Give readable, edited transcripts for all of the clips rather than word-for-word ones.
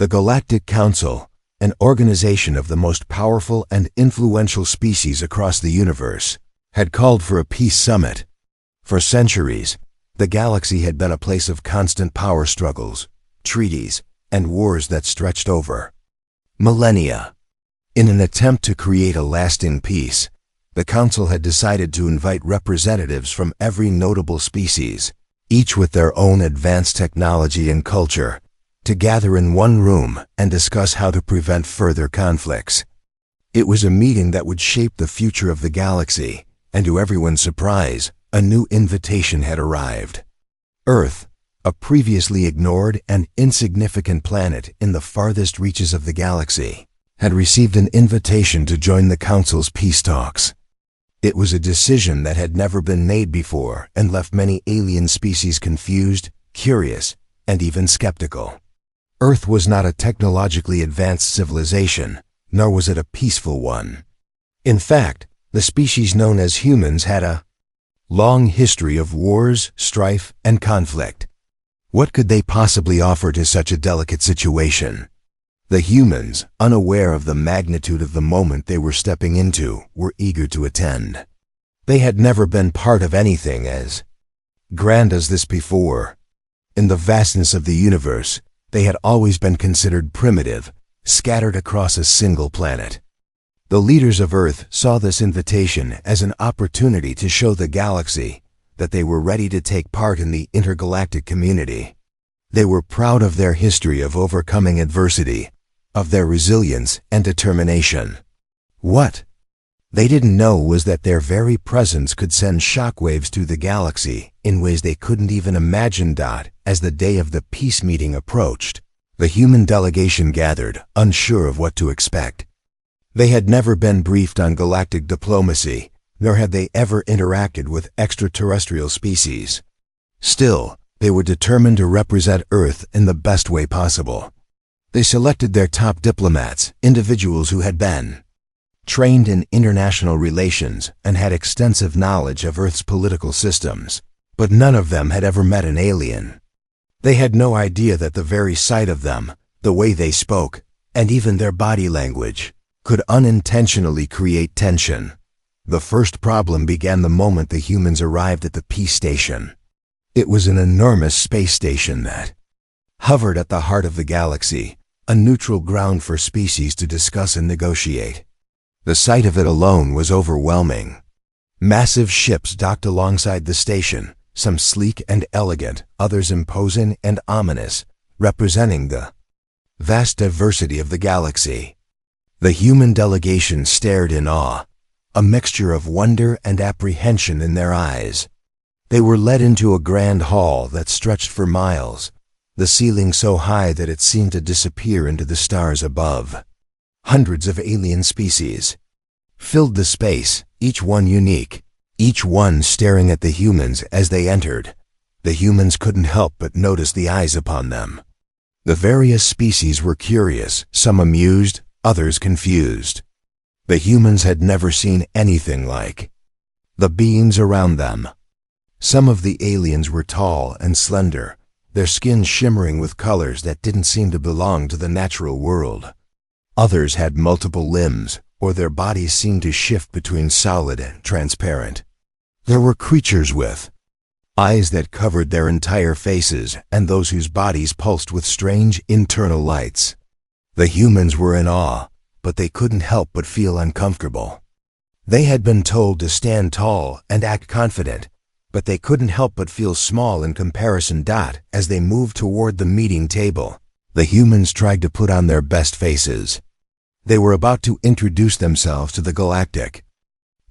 The Galactic Council, an organization of the most powerful and influential species across the universe, had called for a peace summit. For centuries, the galaxy had been a place of constant power struggles, treaties, and wars that stretched over millennia. In an attempt to create a lasting peace, the Council had decided to invite representatives from every notable species, each with their own advanced technology and culture, to gather in one room and discuss how to prevent further conflicts. It was a meeting that would shape the future of the galaxy, and to everyone's surprise, a new invitation had arrived. Earth, a previously ignored and insignificant planet in the farthest reaches of the galaxy, had received an invitation to join the Council's peace talks. It was a decision that had never been made before and left many alien species confused, curious, and even skeptical. Earth was not a technologically advanced civilization, nor was it a peaceful one. In fact, the species known as humans had a long history of wars, strife, and conflict. What could they possibly offer to such a delicate situation? The humans, unaware of the magnitude of the moment they were stepping into, were eager to attend. They had never been part of anything as grand as this before. In the vastness of the universe, they had always been considered primitive, scattered across a single planet. The leaders of Earth saw this invitation as an opportunity to show the galaxy that they were ready to take part in the intergalactic community. They were proud of their history of overcoming adversity, of their resilience and determination. What they didn't know was that their very presence could send shockwaves through the galaxy in ways they couldn't even imagine. As the day of the peace meeting approached, the human delegation gathered, unsure of what to expect. They had never been briefed on galactic diplomacy, nor had they ever interacted with extraterrestrial species. Still, they were determined to represent Earth in the best way possible. They selected their top diplomats, individuals who had been trained in international relations and had extensive knowledge of Earth's political systems, but none of them had ever met an alien. They had no idea that the very sight of them, the way they spoke, and even their body language, could unintentionally create tension. The first problem began the moment the humans arrived at the peace station. It was an enormous space station that hovered at the heart of the galaxy, a neutral ground for species to discuss and negotiate. The sight of it alone was overwhelming. Massive ships docked alongside the station, some sleek and elegant, others imposing and ominous, representing the vast diversity of the galaxy. The human delegation stared in awe, a mixture of wonder and apprehension in their eyes. They were led into a grand hall that stretched for miles, the ceiling so high that it seemed to disappear into the stars above. Hundreds of alien species filled the space, each one unique, each one staring at the humans as they entered. The humans couldn't help but notice the eyes upon them. The various species were curious, some amused, others confused. The humans had never seen anything like the beings around them. Some of the aliens were tall and slender, their skin shimmering with colors that didn't seem to belong to the natural world. Others had multiple limbs, or their bodies seemed to shift between solid and transparent. There were creatures with eyes that covered their entire faces and those whose bodies pulsed with strange internal lights. The humans were in awe, but they couldn't help but feel uncomfortable. They had been told to stand tall and act confident, but they couldn't help but feel small in comparison. As they moved toward the meeting table, the humans tried to put on their best faces. They were about to introduce themselves to the Galactic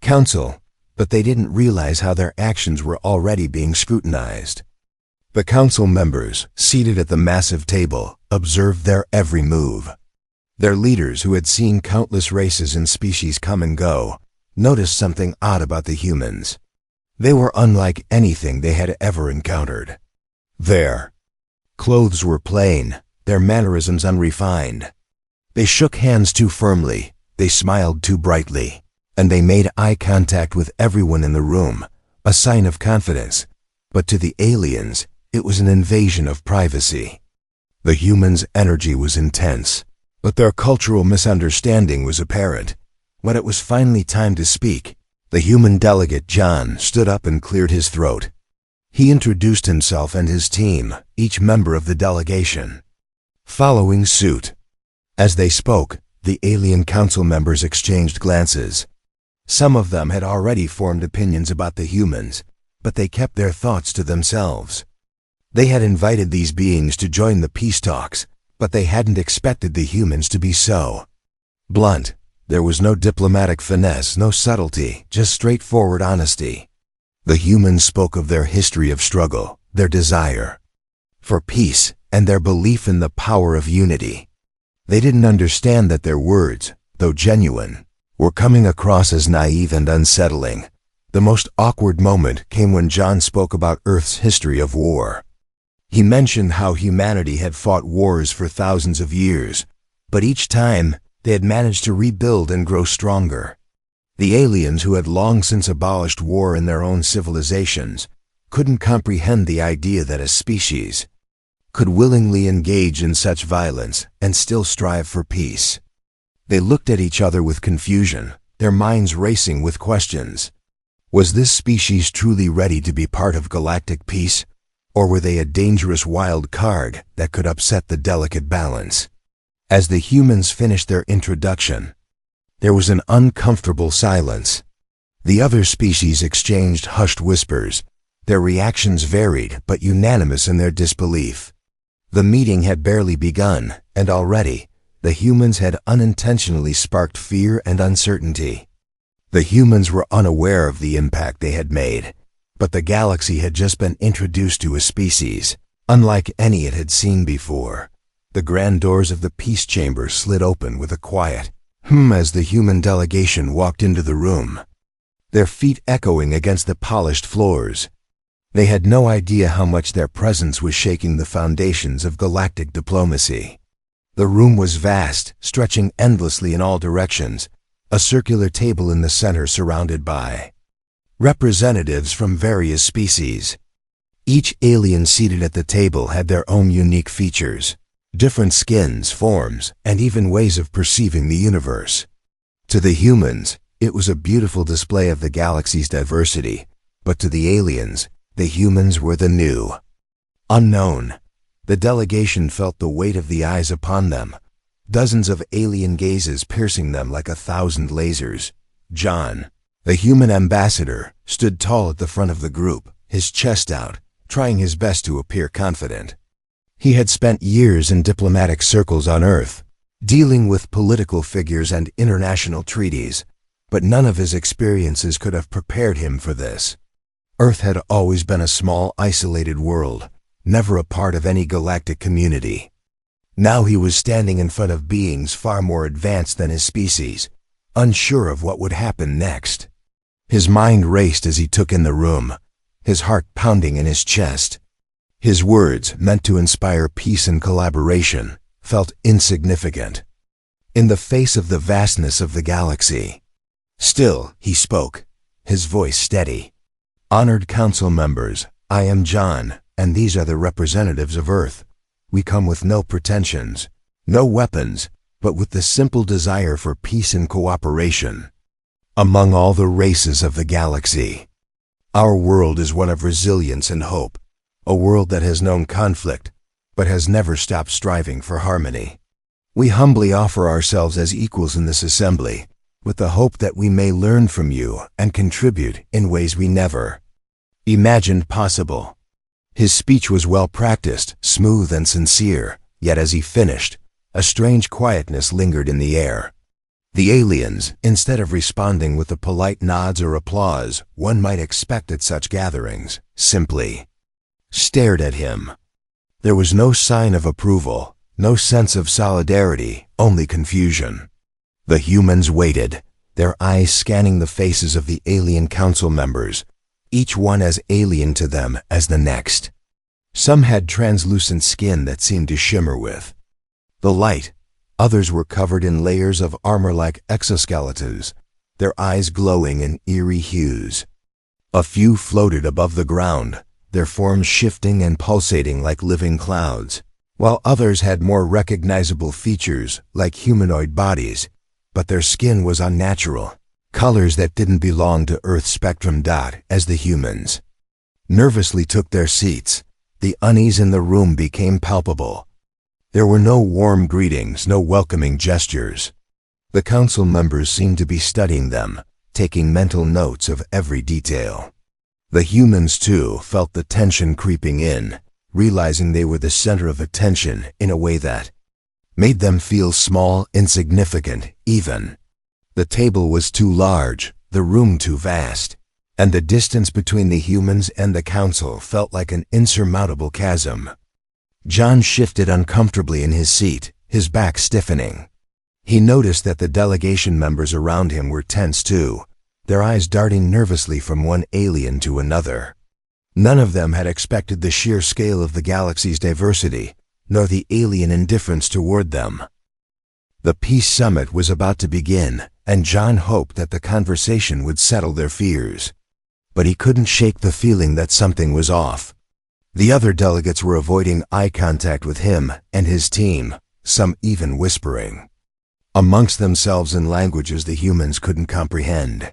Council, but they didn't realize how their actions were already being scrutinized. The council members, seated at the massive table, observed their every move. Their leaders, who had seen countless races and species come and go, noticed something odd about the humans. They were unlike anything they had ever encountered. Their clothes were plain, their mannerisms unrefined. They shook hands too firmly, they smiled too brightly, and they made eye contact with everyone in the room, a sign of confidence. But to the aliens, it was an invasion of privacy. The humans' energy was intense, but their cultural misunderstanding was apparent. When it was finally time to speak, the human delegate John stood up and cleared his throat. He introduced himself and his team, each member of the delegation, following suit. As they spoke, the alien council members exchanged glances. Some of them had already formed opinions about the humans, but they kept their thoughts to themselves. They had invited these beings to join the peace talks, but they hadn't expected the humans to be so blunt. There was no diplomatic finesse, no subtlety, just straightforward honesty. The humans spoke of their history of struggle, their desire for peace, and their belief in the power of unity. They didn't understand that their words, though genuine, were coming across as naive and unsettling. The most awkward moment came when John spoke about Earth's history of war. He mentioned how humanity had fought wars for thousands of years, but each time they had managed to rebuild and grow stronger. The aliens, who had long since abolished war in their own civilizations, couldn't comprehend the idea that a species could willingly engage in such violence and still strive for peace. They looked at each other with confusion, their minds racing with questions. Was this species truly ready to be part of galactic peace, or were they a dangerous wild card that could upset the delicate balance? As the humans finished their introduction, there was an uncomfortable silence. The other species exchanged hushed whispers. Their reactions varied, but unanimous in their disbelief. The meeting had barely begun, and already, the humans had unintentionally sparked fear and uncertainty. The humans were unaware of the impact they had made, but the galaxy had just been introduced to a species, unlike any it had seen before. The grand doors of the peace chamber slid open with a quiet as the human delegation walked into the room, their feet echoing against the polished floors. They had no idea how much their presence was shaking the foundations of galactic diplomacy. The room was vast, stretching endlessly in all directions, a circular table in the center surrounded by representatives from various species. Each alien seated at the table had their own unique features, different skins, forms, and even ways of perceiving the universe. To the humans, it was a beautiful display of the galaxy's diversity, but to the aliens, the humans were the new unknown. The delegation felt the weight of the eyes upon them, dozens of alien gazes piercing them like 1,000 lasers. John, the human ambassador, stood tall at the front of the group, his chest out, trying his best to appear confident. He had spent years in diplomatic circles on Earth, dealing with political figures and international treaties, but none of his experiences could have prepared him for this. Earth had always been a small, isolated world, never a part of any galactic community. Now he was standing in front of beings far more advanced than his species, unsure of what would happen next. His mind raced as he took in the room, his heart pounding in his chest. His words, meant to inspire peace and collaboration, felt insignificant in the face of the vastness of the galaxy. Still, he spoke, his voice steady. "Honored council members, I am John, and these are the representatives of Earth. We come with no pretensions, no weapons, but with the simple desire for peace and cooperation among all the races of the galaxy. Our world is one of resilience and hope, a world that has known conflict, but has never stopped striving for harmony. We humbly offer ourselves as equals in this assembly, with the hope that we may learn from you and contribute in ways we never imagined possible." His speech was well practiced, smooth and sincere, yet as he finished, a strange quietness lingered in the air. The aliens, instead of responding with the polite nods or applause one might expect at such gatherings, simply stared at him. There was no sign of approval, no sense of solidarity, only confusion. The humans waited, their eyes scanning the faces of the alien council members, each one as alien to them as the next. Some had translucent skin that seemed to shimmer with the light. Others were covered in layers of armor-like exoskeletons, their eyes glowing in eerie hues. A few floated above the ground, their forms shifting and pulsating like living clouds. while others had more recognizable features like humanoid bodies, but their skin was unnatural, colors that didn't belong to Earth's spectrum. As the humans nervously took their seats, the unease in the room became palpable. There were no warm greetings, no welcoming gestures. The council members seemed to be studying them, taking mental notes of every detail. The humans, too, felt the tension creeping in, realizing they were the center of attention in a way that made them feel small, insignificant, even. The table was too large, the room too vast, and the distance between the humans and the council felt like an insurmountable chasm. John shifted uncomfortably in his seat, his back stiffening. He noticed that the delegation members around him were tense too, their eyes darting nervously from one alien to another. None of them had expected the sheer scale of the galaxy's diversity, nor the alien indifference toward them. The Peace Summit was about to begin, and John hoped that the conversation would settle their fears. But he couldn't shake the feeling that something was off. The other delegates were avoiding eye contact with him and his team, some even whispering amongst themselves in languages the humans couldn't comprehend.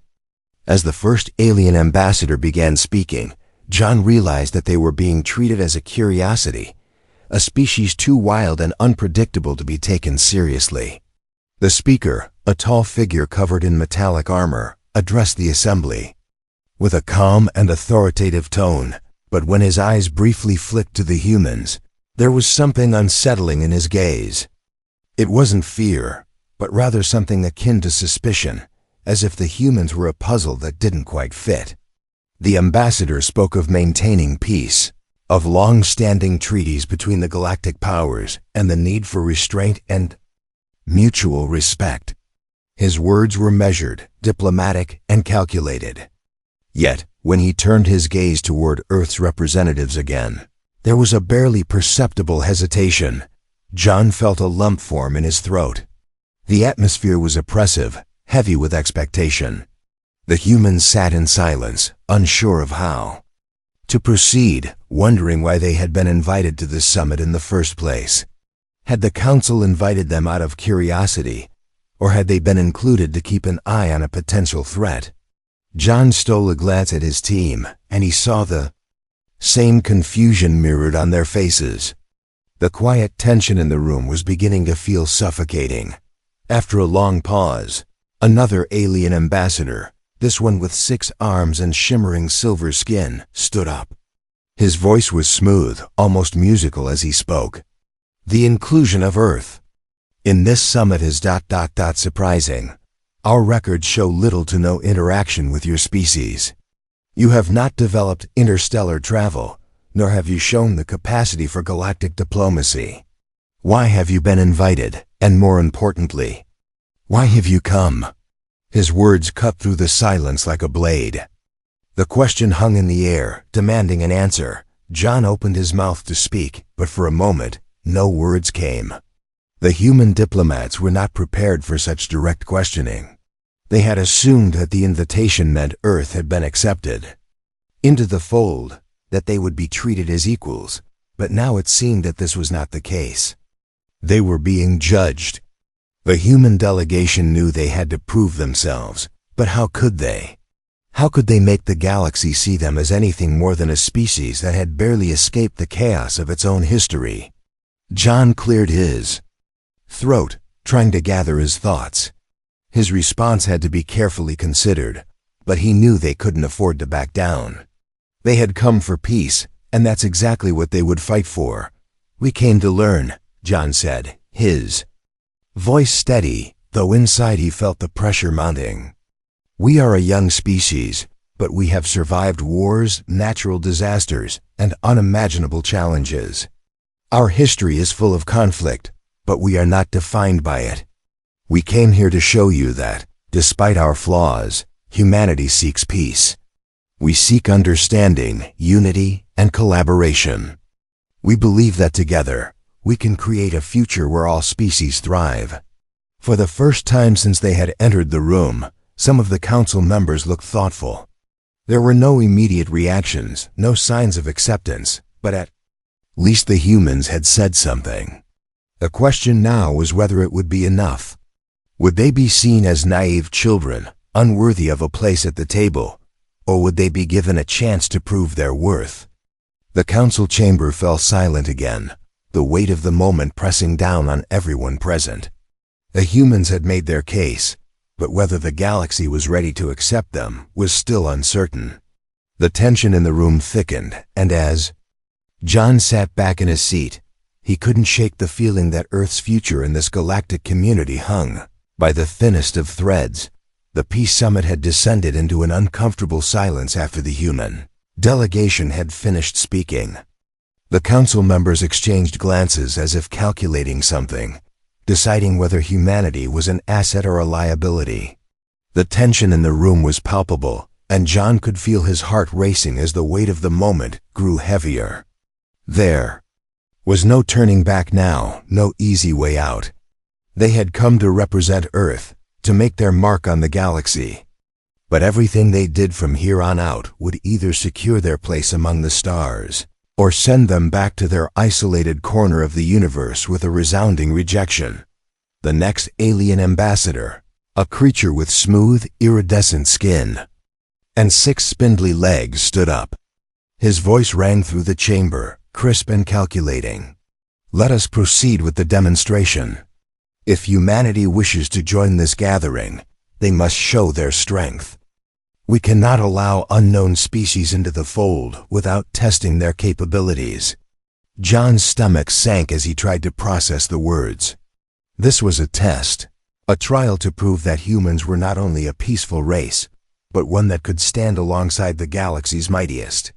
As the first alien ambassador began speaking, John realized that they were being treated as a curiosity, a species too wild and unpredictable to be taken seriously. The speaker, a tall figure covered in metallic armor, addressed the assembly with a calm and authoritative tone, but when his eyes briefly flicked to the humans, there was something unsettling in his gaze. It wasn't fear, but rather something akin to suspicion, as if the humans were a puzzle that didn't quite fit. The ambassador spoke of maintaining peace, of long-standing treaties between the galactic powers, and the need for restraint and mutual respect. His words were measured, diplomatic, and calculated. Yet, when he turned his gaze toward Earth's representatives again, there was a barely perceptible hesitation. John felt a lump form in his throat. The atmosphere was oppressive, heavy with expectation. The humans sat in silence, unsure of how to proceed, wondering why they had been invited to this summit in the first place. Had the council invited them out of curiosity, or had they been included to keep an eye on a potential threat? John stole a glance at his team, and he saw the same confusion mirrored on their faces. The quiet tension in the room was beginning to feel suffocating. After a long pause, another alien ambassador, this one with 6 arms and shimmering silver skin, stood up. His voice was smooth, almost musical as he spoke. The inclusion of Earth in this summit is ... surprising. Our records show little to no interaction with your species. You have not developed interstellar travel, nor have you shown the capacity for galactic diplomacy. Why have you been invited, and more importantly, why have you come? His words cut through the silence like a blade. The question hung in the air, demanding an answer. John opened his mouth to speak, but for a moment, no words came. The human diplomats were not prepared for such direct questioning. They had assumed that the invitation meant Earth had been accepted into the fold, that they would be treated as equals, but now it seemed that this was not the case. They were being judged. The human delegation knew they had to prove themselves, but how could they? How could they make the galaxy see them as anything more than a species that had barely escaped the chaos of its own history? John cleared his throat, trying to gather his thoughts. His response had to be carefully considered, but he knew they couldn't afford to back down. They had come for peace, and that's exactly what they would fight for. "We came to learn," John said, his voice steady, though inside he felt the pressure mounting. "We are a young species, but we have survived wars, natural disasters, and unimaginable challenges. Our history is full of conflict, but we are not defined by it. We came here to show you that, despite our flaws, humanity seeks peace. We seek understanding, unity, and collaboration. We believe that together, we can create a future where all species thrive." For the first time since they had entered the room, some of the council members looked thoughtful. There were no immediate reactions, no signs of acceptance, but at least the humans had said something. The question now was whether it would be enough. Would they be seen as naive children, unworthy of a place at the table, or would they be given a chance to prove their worth? The council chamber fell silent again, the weight of the moment pressing down on everyone present. The humans had made their case, but whether the galaxy was ready to accept them was still uncertain. The tension in the room thickened, and as John sat back in his seat, he couldn't shake the feeling that Earth's future in this galactic community hung by the thinnest of threads. The Peace Summit had descended into an uncomfortable silence after the human delegation had finished speaking. The council members exchanged glances as if calculating something, deciding whether humanity was an asset or a liability. The tension in the room was palpable, and John could feel his heart racing as the weight of the moment grew heavier. There was no turning back now, no easy way out. They had come to represent Earth, to make their mark on the galaxy. But everything they did from here on out would either secure their place among the stars, or send them back to their isolated corner of the universe with a resounding rejection. The next alien ambassador, a creature with smooth, iridescent skin and 6 spindly legs, stood up. His voice rang through the chamber, crisp and calculating. Let us proceed with the demonstration. If humanity wishes to join this gathering, they must show their strength. We cannot allow unknown species into the fold without testing their capabilities. John's stomach sank as he tried to process the words. This was a test, a trial to prove that humans were not only a peaceful race, but one that could stand alongside the galaxy's mightiest.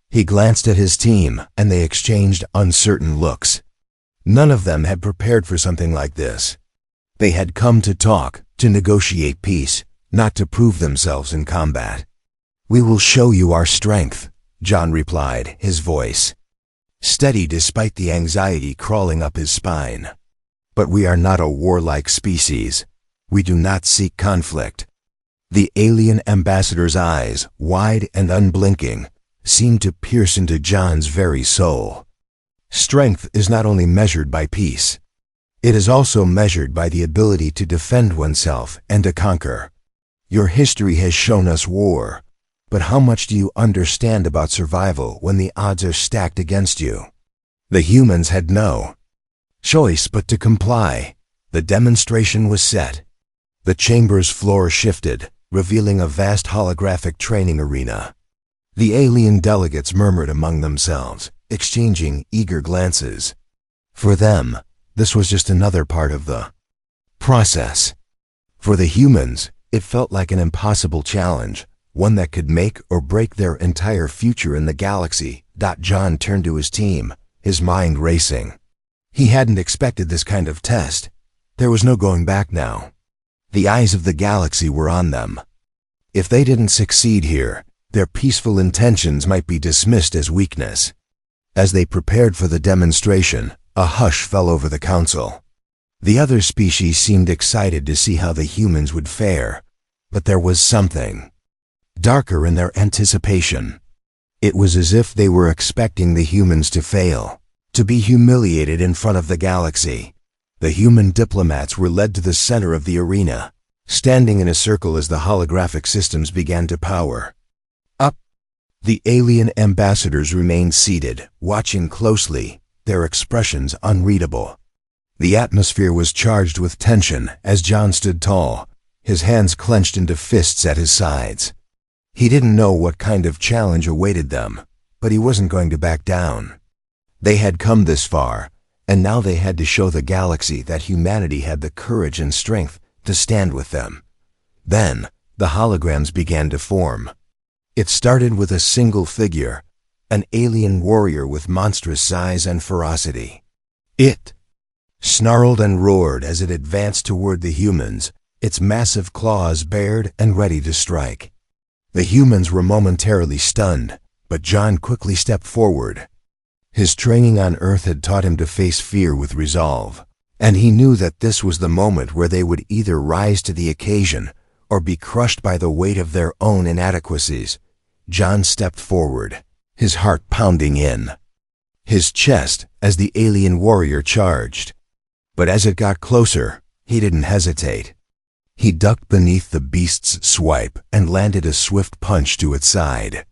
He glanced at his team, and they exchanged uncertain looks. None of them had prepared for something like this. They had come to talk, to negotiate peace, not to prove themselves in combat. We will show you our strength, John replied, his voice steady despite the anxiety crawling up his spine. But we are not a warlike species. We do not seek conflict. The alien ambassador's eyes, wide and unblinking, seemed to pierce into John's very soul. Strength is not only measured by peace. It is also measured by the ability to defend oneself and to conquer. Your history has shown us war, but how much do you understand about survival when the odds are stacked against you? The humans had no choice but to comply. The demonstration was set. The chamber's floor shifted, revealing a vast holographic training arena. The alien delegates murmured among themselves, exchanging eager glances. For them, this was just another part of the process. For the humans, it felt like an impossible challenge, one that could make or break their entire future in the galaxy. John turned to his team, his mind racing. He hadn't expected this kind of test. There was no going back now. The eyes of the galaxy were on them. If they didn't succeed here, their peaceful intentions might be dismissed as weakness. As they prepared for the demonstration, a hush fell over the council. The other species seemed excited to see how the humans would fare, but there was something darker in their anticipation. It was as if they were expecting the humans to fail, to be humiliated in front of the galaxy. The human diplomats were led to the center of the arena, standing in a circle as the holographic systems began to power up. The alien ambassadors remained seated, watching closely, their expressions unreadable. The atmosphere was charged with tension as John stood tall, his hands clenched into fists at his sides. He didn't know what kind of challenge awaited them, but he wasn't going to back down. They had come this far, and now they had to show the galaxy that humanity had the courage and strength to stand with them. Then, the holograms began to form. It started with a single figure, an alien warrior with monstrous size and ferocity. It snarled and roared as it advanced toward the humans, its massive claws bared and ready to strike. The humans were momentarily stunned, but John quickly stepped forward. His training on Earth had taught him to face fear with resolve, and he knew that this was the moment where they would either rise to the occasion or be crushed by the weight of their own inadequacies. John stepped forward, his heart pounding in. his chest as the alien warrior charged. But as it got closer, he didn't hesitate. He ducked beneath the beast's swipe and landed a swift punch to its side.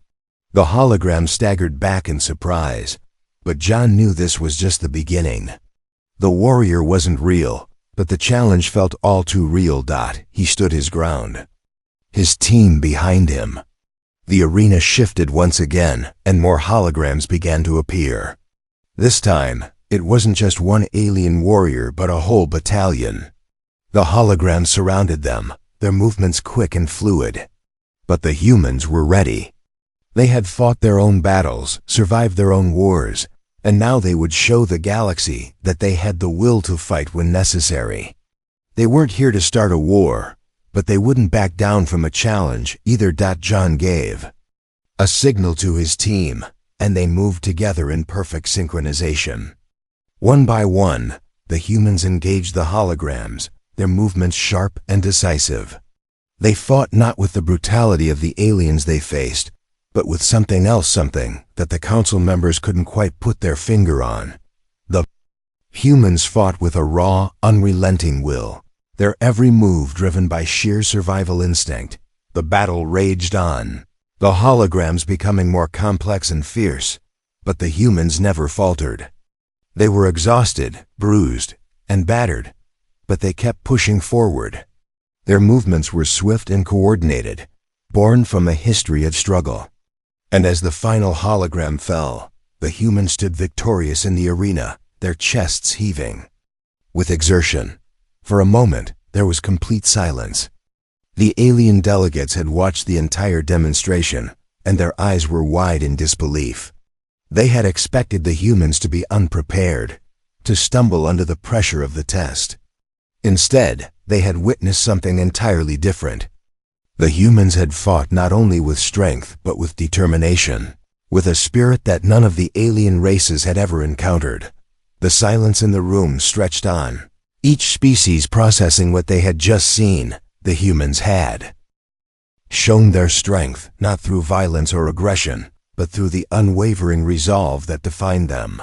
The hologram staggered back in surprise, but John knew this was just the beginning. The warrior wasn't real, but the challenge felt all too real. He stood his ground. His team behind him. The arena shifted once again, and more holograms began to appear. This time, it wasn't just one alien warrior but a whole battalion. The holograms surrounded them, their movements quick and fluid. But the humans were ready. They had fought their own battles, survived their own wars, and now they would show the galaxy that they had the will to fight when necessary. They weren't here to start a war, but they wouldn't back down from a challenge either. John gave a signal to his team, and they moved together in perfect synchronization. One by one, the humans engaged the holograms, their movements sharp and decisive. They fought not with the brutality of the aliens they faced, but with something else, something that the council members couldn't quite put their finger on. The humans fought with a raw, unrelenting will, their every move driven by sheer survival instinct. The battle raged on, the holograms becoming more complex and fierce, but the humans never faltered. They were exhausted, bruised, and battered, but they kept pushing forward. Their movements were swift and coordinated, born from a history of struggle. And as the final hologram fell, the humans stood victorious in the arena, their chests heaving with exertion. For a moment, there was complete silence. The alien delegates had watched the entire demonstration, and their eyes were wide in disbelief. They had expected the humans to be unprepared, to stumble under the pressure of the test. Instead, they had witnessed something entirely different. The humans had fought not only with strength but with determination, with a spirit that none of the alien races had ever encountered. The silence in the room stretched on, each species processing what they had just seen. The humans had shown their strength not through violence or aggression, but through the unwavering resolve that defined them.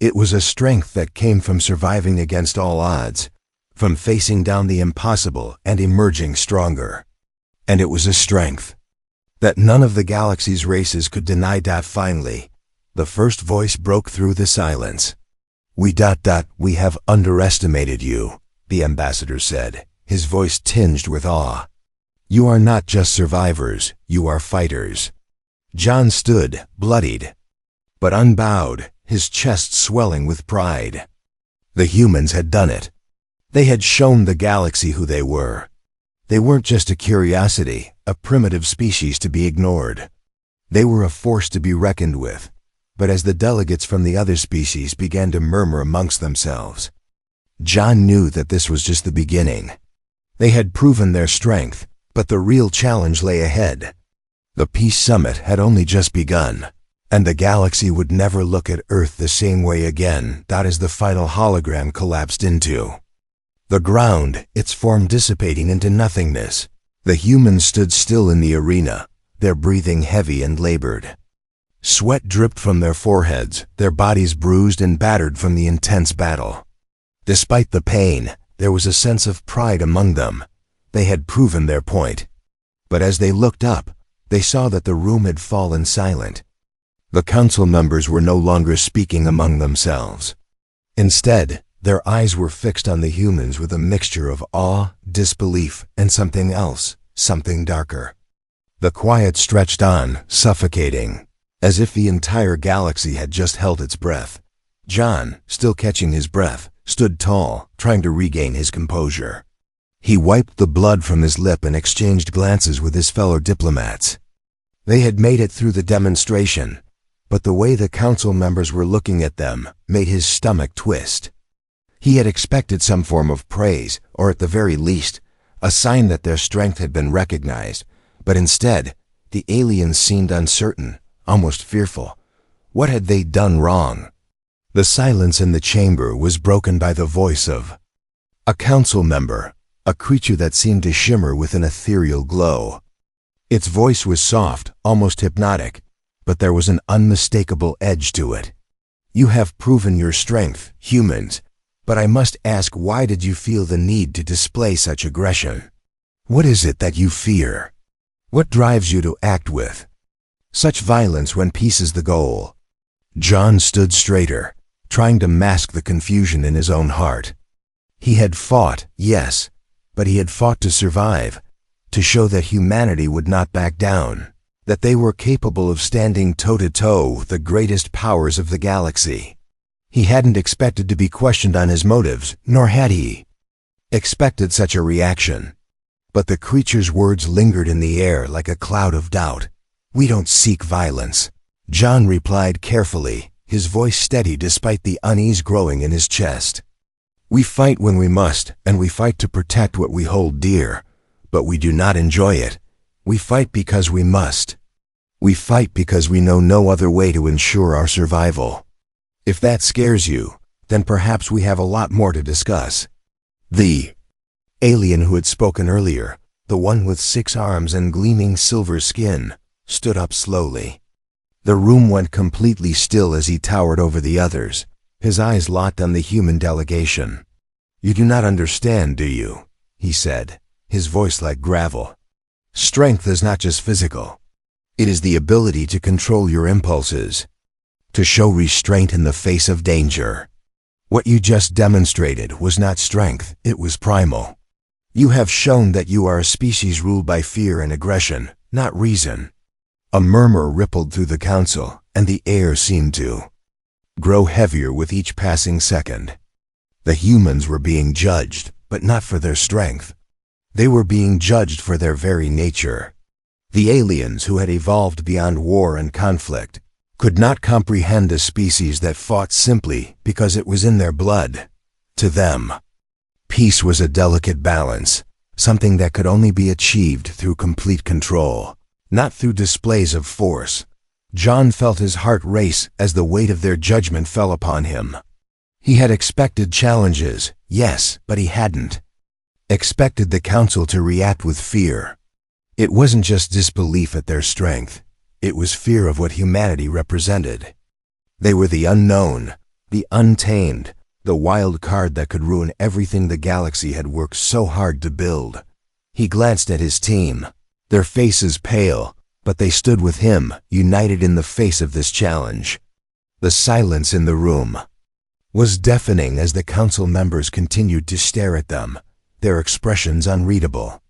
It was a strength that came from surviving against all odds, from facing down the impossible and emerging stronger. And it was a strength that none of the galaxy's races could deny. Finally, the first voice broke through the silence. We have underestimated you," the ambassador said, his voice tinged with awe. "You are not just survivors, you are fighters." John stood, bloodied, but unbowed, his chest swelling with pride. The humans had done it. They had shown the galaxy who they were. They weren't just a curiosity, a primitive species to be ignored. They were a force to be reckoned with. But as the delegates from the other species began to murmur amongst themselves, John knew that this was just the beginning. They had proven their strength, but the real challenge lay ahead. The Peace Summit had only just begun, and the galaxy would never look at Earth the same way again. As the final hologram collapsed into the ground, its form dissipating into nothingness, the humans stood still in the arena, their breathing heavy and labored. Sweat dripped from their foreheads, their bodies bruised and battered from the intense battle. Despite the pain, there was a sense of pride among them. They had proven their point. But as they looked up, they saw that the room had fallen silent. The council members were no longer speaking among themselves. Instead, their eyes were fixed on the humans with a mixture of awe, disbelief, and something else, something darker. The quiet stretched on, suffocating, as if the entire galaxy had just held its breath. John, still catching his breath, stood tall, trying to regain his composure. He wiped the blood from his lip and exchanged glances with his fellow diplomats. They had made it through the demonstration, but the way the council members were looking at them made his stomach twist. He had expected some form of praise, or at the very least, a sign that their strength had been recognized, but instead, the aliens seemed uncertain, almost fearful. What had they done wrong? The silence in the chamber was broken by the voice of a council member, a creature that seemed to shimmer with an ethereal glow. Its voice was soft, almost hypnotic, but there was an unmistakable edge to it. You have proven your strength, humans, but I must ask, why did you feel the need to display such aggression? What is it that you fear? What drives you to act with such violence when peace is the goal? John stood straighter, trying to mask the confusion in his own heart. He had fought, yes, but he had fought to survive, to show that humanity would not back down, that they were capable of standing toe-to-toe with the greatest powers of the galaxy. He hadn't expected to be questioned on his motives, nor had he expected such a reaction. But the creature's words lingered in the air like a cloud of doubt. "We don't seek violence," John replied carefully, his voice steady despite the unease growing in his chest. "We fight when we must, and we fight to protect what we hold dear, but we do not enjoy it. We fight because we must. We fight because we know no other way to ensure our survival. If that scares you, then perhaps we have a lot more to discuss." The alien who had spoken earlier, the one with 6 arms and gleaming silver skin, stood up slowly. The room went completely still as he towered over the others, his eyes locked on the human delegation. "You do not understand, do you?" he said, his voice like gravel. "Strength is not just physical. It is the ability to control your impulses, to show restraint in the face of danger. What you just demonstrated was not strength, it was primal. You have shown that you are a species ruled by fear and aggression, not reason." A murmur rippled through the council, and the air seemed to grow heavier with each passing second. The humans were being judged, but not for their strength. They were being judged for their very nature. The aliens, who had evolved beyond war and conflict, could not comprehend a species that fought simply because it was in their blood. To them, peace was a delicate balance, something that could only be achieved through complete control, not through displays of force. John felt his heart race as the weight of their judgment fell upon him. He had expected challenges, yes, but he hadn't expected the council to react with fear. It wasn't just disbelief at their strength, it was fear of what humanity represented. They were the unknown, the untamed, the wild card that could ruin everything the galaxy had worked so hard to build. He glanced at his team, their faces pale, but they stood with him, united in the face of this challenge. The silence in the room was deafening as the council members continued to stare at them, their expressions unreadable.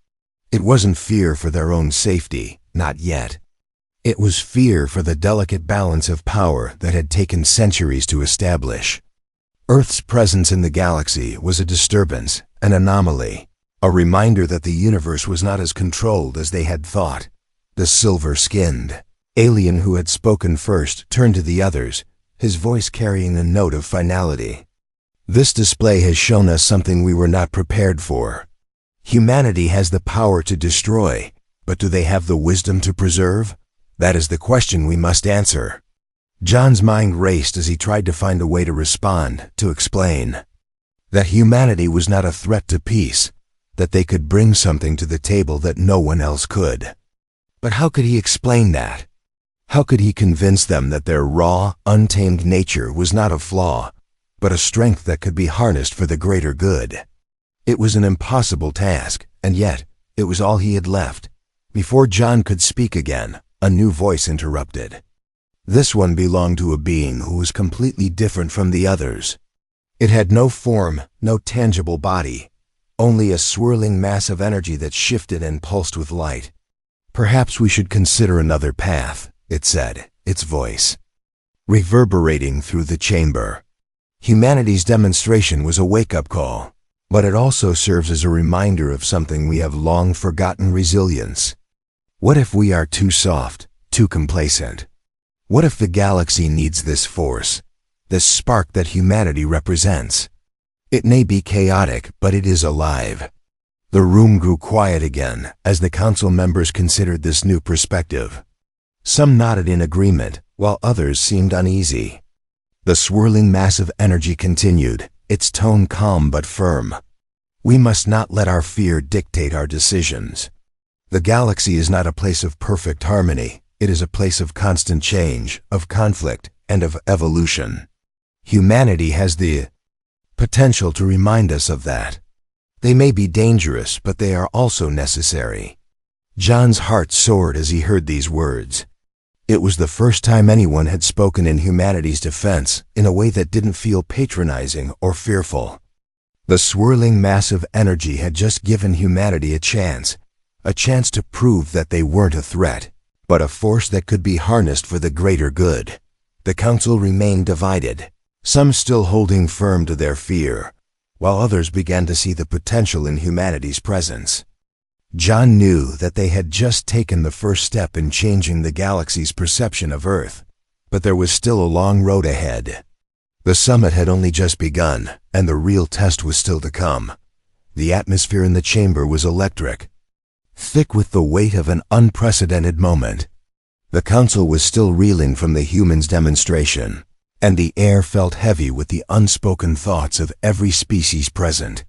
It wasn't fear for their own safety, not yet. It was fear for the delicate balance of power that had taken centuries to establish. Earth's presence in the galaxy was a disturbance, an anomaly, a reminder that the universe was not as controlled as they had thought. The silver-skinned alien who had spoken first turned to the others, his voice carrying a note of finality. "This display has shown us something we were not prepared for. Humanity has the power to destroy, but do they have the wisdom to preserve? That is the question we must answer." John's mind raced as he tried to find a way to respond, to explain that humanity was not a threat to peace, that they could bring something to the table that no one else could. But how could he explain that? How could he convince them that their raw, untamed nature was not a flaw, but a strength that could be harnessed for the greater good? It was an impossible task, and yet it was all he had left. Before John could speak again, a new voice interrupted. This one belonged to a being who was completely different from the others. It had no form, no tangible body, only a swirling mass of energy that shifted and pulsed with light. "Perhaps we should consider another path," it said, its voice reverberating through the chamber. Humanity's demonstration was a wake-up call, but it also serves as a reminder of something we have long forgotten: resilience. What if we are too soft, too complacent? What if the galaxy needs this force, this spark that humanity represents? It may be chaotic, but it is alive. The room grew quiet again as the council members considered this new perspective. Some nodded in agreement, while others seemed uneasy. The swirling mass of energy continued, its tone calm but firm. "We must not let our fear dictate our decisions. The galaxy is not a place of perfect harmony. It is a place of constant change, of conflict, and of evolution. Humanity has the potential to remind us of that. They may be dangerous, but they are also necessary. John's heart soared as he heard these words. It was the first time anyone had spoken in humanity's defense in a way that didn't feel patronizing or fearful. The swirling mass of energy had just given humanity a chance to prove that they weren't a threat, but a force that could be harnessed for the greater good. The council remained divided, some still holding firm to their fear, while others began to see the potential in humanity's presence. John knew that they had just taken the first step in changing the galaxy's perception of Earth, but there was still a long road ahead. The summit had only just begun, and the real test was still to come. The atmosphere in the chamber was electric, thick with the weight of an unprecedented moment. The council was still reeling from the humans' demonstration, and the air felt heavy with the unspoken thoughts of every species present.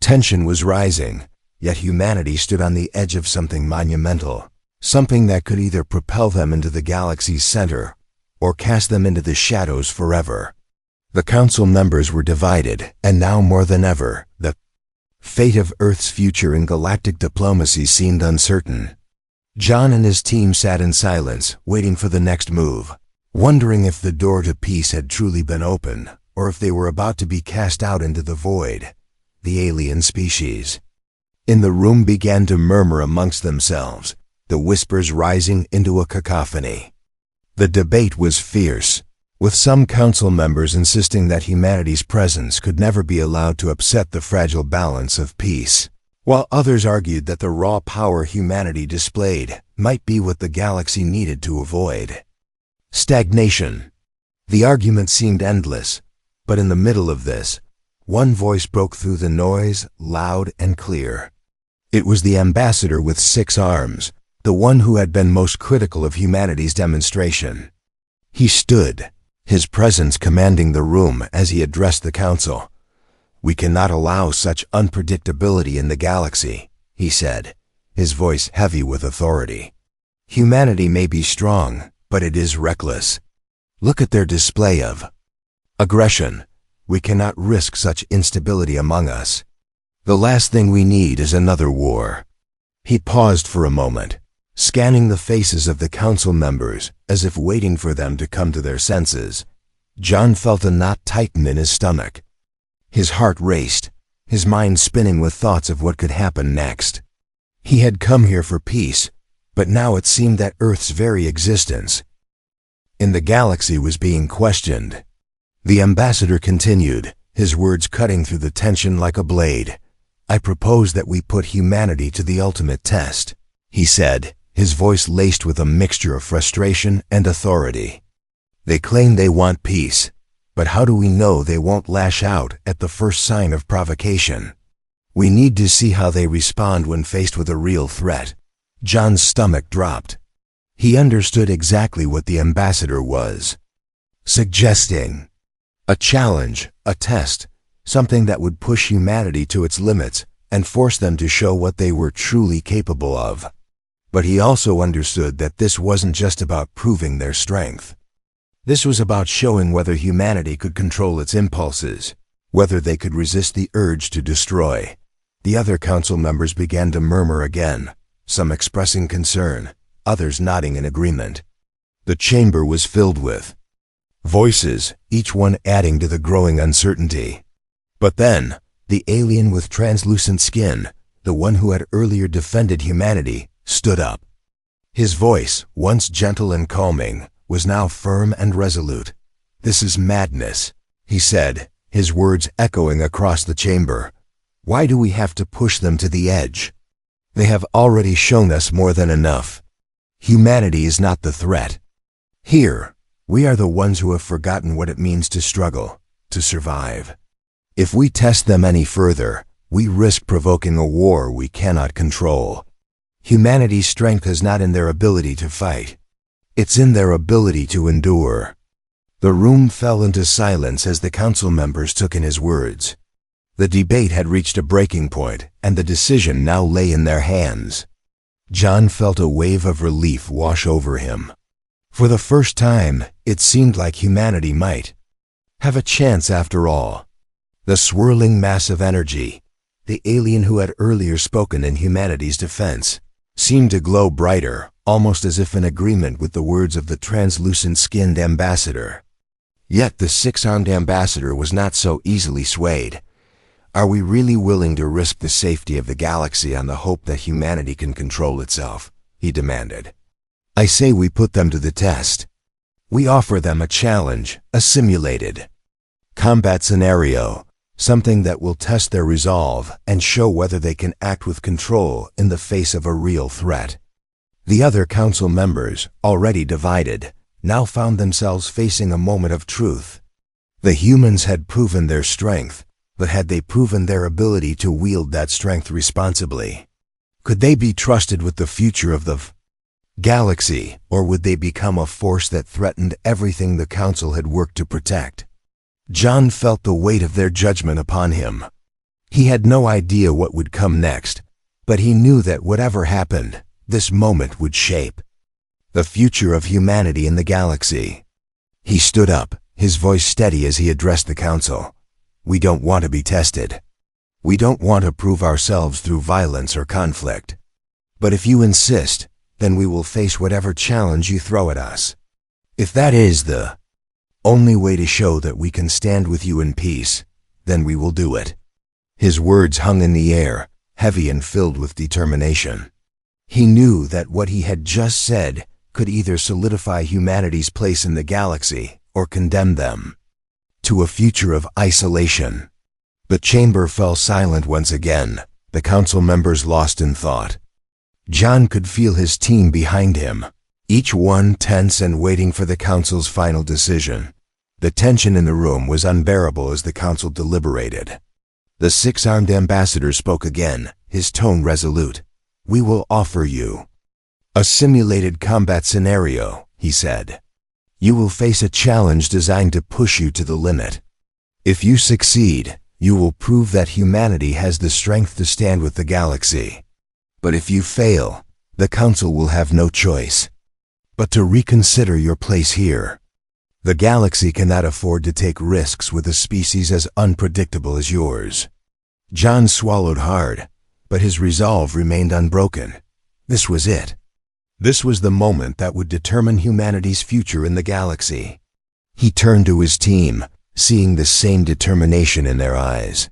Tension was rising, yet humanity stood on the edge of something monumental, something that could either propel them into the galaxy's center or cast them into the shadows forever. The council members were divided, and now more than ever, the fate of Earth's future in galactic diplomacy seemed uncertain. John and his team sat in silence, waiting for the next move, wondering if the door to peace had truly been opened, or if they were about to be cast out into the void, the alien species. In the room began to murmur amongst themselves, the whispers rising into a cacophony. The debate was fierce, with some council members insisting that humanity's presence could never be allowed to upset the fragile balance of peace, while others argued that the raw power humanity displayed might be what the galaxy needed to avoid. Stagnation. The argument seemed endless, but in the middle of this, one voice broke through the noise, loud and clear. It was the ambassador with 6 arms, the one who had been most critical of humanity's demonstration. He stood, his presence commanding the room as he addressed the council. "We cannot allow such unpredictability in the galaxy," he said, his voice heavy with authority. "Humanity may be strong, but it is reckless. Look at their display of aggression. We cannot risk such instability among us. The last thing we need is another war." He paused for a moment, scanning the faces of the council members as if waiting for them to come to their senses. John felt a knot tighten in his stomach. His heart raced, his mind spinning with thoughts of what could happen next. He had come here for peace, but now it seemed that Earth's very existence in the galaxy was being questioned. The ambassador continued, his words cutting through the tension like a blade. "I propose that we put humanity to the ultimate test," he said, his voice laced with a mixture of frustration and authority. "They claim they want peace, but how do we know they won't lash out at the first sign of provocation? We need to see how they respond when faced with a real threat." John's stomach dropped. He understood exactly what the ambassador was suggesting. A challenge, a test, something that would push humanity to its limits and force them to show what they were truly capable of. But he also understood that this wasn't just about proving their strength. This was about showing whether humanity could control its impulses, whether they could resist the urge to destroy. The other council members began to murmur again, some expressing concern, others nodding in agreement. The chamber was filled with voices, each one adding to the growing uncertainty. But then, the alien with translucent skin, the one who had earlier defended humanity, stood up. His voice, once gentle and calming, was now firm and resolute. "This is madness," he said, his words echoing across the chamber. "Why do we have to push them to the edge? They have already shown us more than enough. Humanity is not the threat. Here, we are the ones who have forgotten what it means to struggle, to survive. If we test them any further, we risk provoking a war we cannot control. Humanity's strength is not in their ability to fight. It's in their ability to endure." The room fell into silence as the council members took in his words. The debate had reached a breaking point, and the decision now lay in their hands. John felt a wave of relief wash over him. For the first time, it seemed like humanity might have a chance after all. The swirling mass of energy, the alien who had earlier spoken in humanity's defense, seemed to glow brighter, almost as if in agreement with the words of the translucent-skinned ambassador. Yet the six-armed ambassador was not so easily swayed. Are we really willing to risk the safety of the galaxy on the hope that humanity can control itself? He demanded. I say we put them to the test. We offer them a challenge, a simulated combat scenario, something that will test their resolve and show whether they can act with control in the face of a real threat. The other council members, already divided, now found themselves facing a moment of truth. The humans had proven their strength, but had they proven their ability to wield that strength responsibly? Could they be trusted with the future of the galaxy, or would they become a force that threatened everything the council had worked to protect? John felt the weight of their judgment upon him. He had no idea what would come next, but he knew that whatever happened, this moment would shape the future of humanity in the galaxy. He stood up, his voice steady as he addressed the council. We don't want to be tested. We don't want to prove ourselves through violence or conflict. But if you insist, then we will face whatever challenge you throw at us. If that is the only way to show that we can stand with you in peace, then we will do it. His words hung in the air, heavy and filled with determination. He knew that what he had just said could either solidify humanity's place in the galaxy or condemn them to a future of isolation. The chamber fell silent once again, the council members lost in thought. John could feel his team behind him, each one tense and waiting for the council's final decision. The tension in the room was unbearable as the council deliberated. The six-armed ambassador spoke again, his tone resolute. We will offer you a simulated combat scenario, he said. You will face a challenge designed to push you to the limit. If you succeed, you will prove that humanity has the strength to stand with the galaxy. But if you fail, the council will have no choice but to reconsider your place here. The galaxy cannot afford to take risks with a species as unpredictable as yours. John swallowed hard, but his resolve remained unbroken. This was it. This was the moment that would determine humanity's future in the galaxy. He turned to his team, seeing the same determination in their eyes.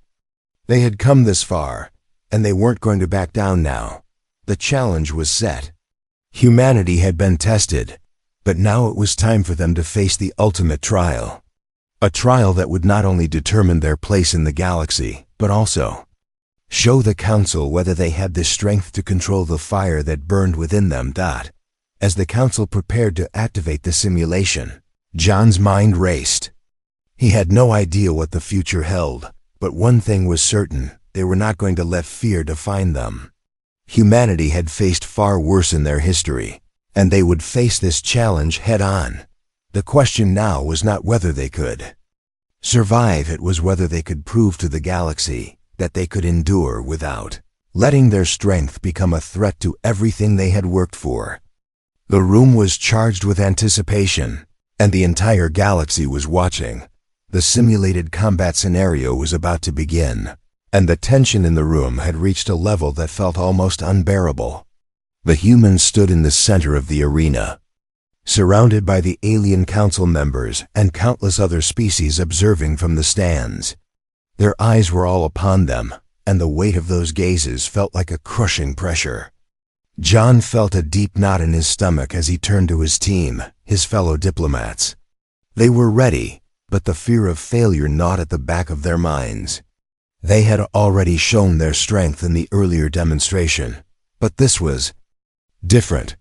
They had come this far, and they weren't going to back down now. The challenge was set. Humanity had been tested, but now it was time for them to face the ultimate trial. A trial that would not only determine their place in the galaxy, but also show the council whether they had the strength to control the fire that burned within them. As the council prepared to activate the simulation, John's mind raced. He had no idea what the future held, but one thing was certain: they were not going to let fear define them. Humanity had faced far worse in their history, and they would face this challenge head-on. The question now was not whether they could survive, it was whether they could prove to the galaxy that they could endure without letting their strength become a threat to everything they had worked for. The room was charged with anticipation, and the entire galaxy was watching. The simulated combat scenario was about to begin, and the tension in the room had reached a level that felt almost unbearable. The humans stood in the center of the arena, surrounded by the alien council members and countless other species observing from the stands. Their eyes were all upon them, and the weight of those gazes felt like a crushing pressure. John felt a deep knot in his stomach as he turned to his team, his fellow diplomats. They were ready, but the fear of failure gnawed at the back of their minds. They had already shown their strength in the earlier demonstration, but this was different.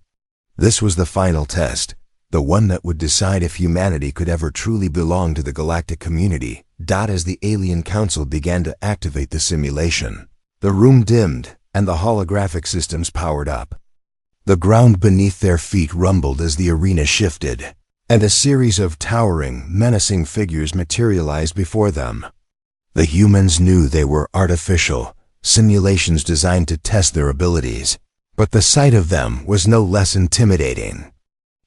This was the final test, the one that would decide if humanity could ever truly belong to the galactic community. As the alien council began to activate the simulation, the room dimmed and the holographic systems powered up. The ground beneath their feet rumbled as the arena shifted, and a series of towering, menacing figures materialized before them. The humans knew they were artificial, simulations designed to test their abilities, but the sight of them was no less intimidating.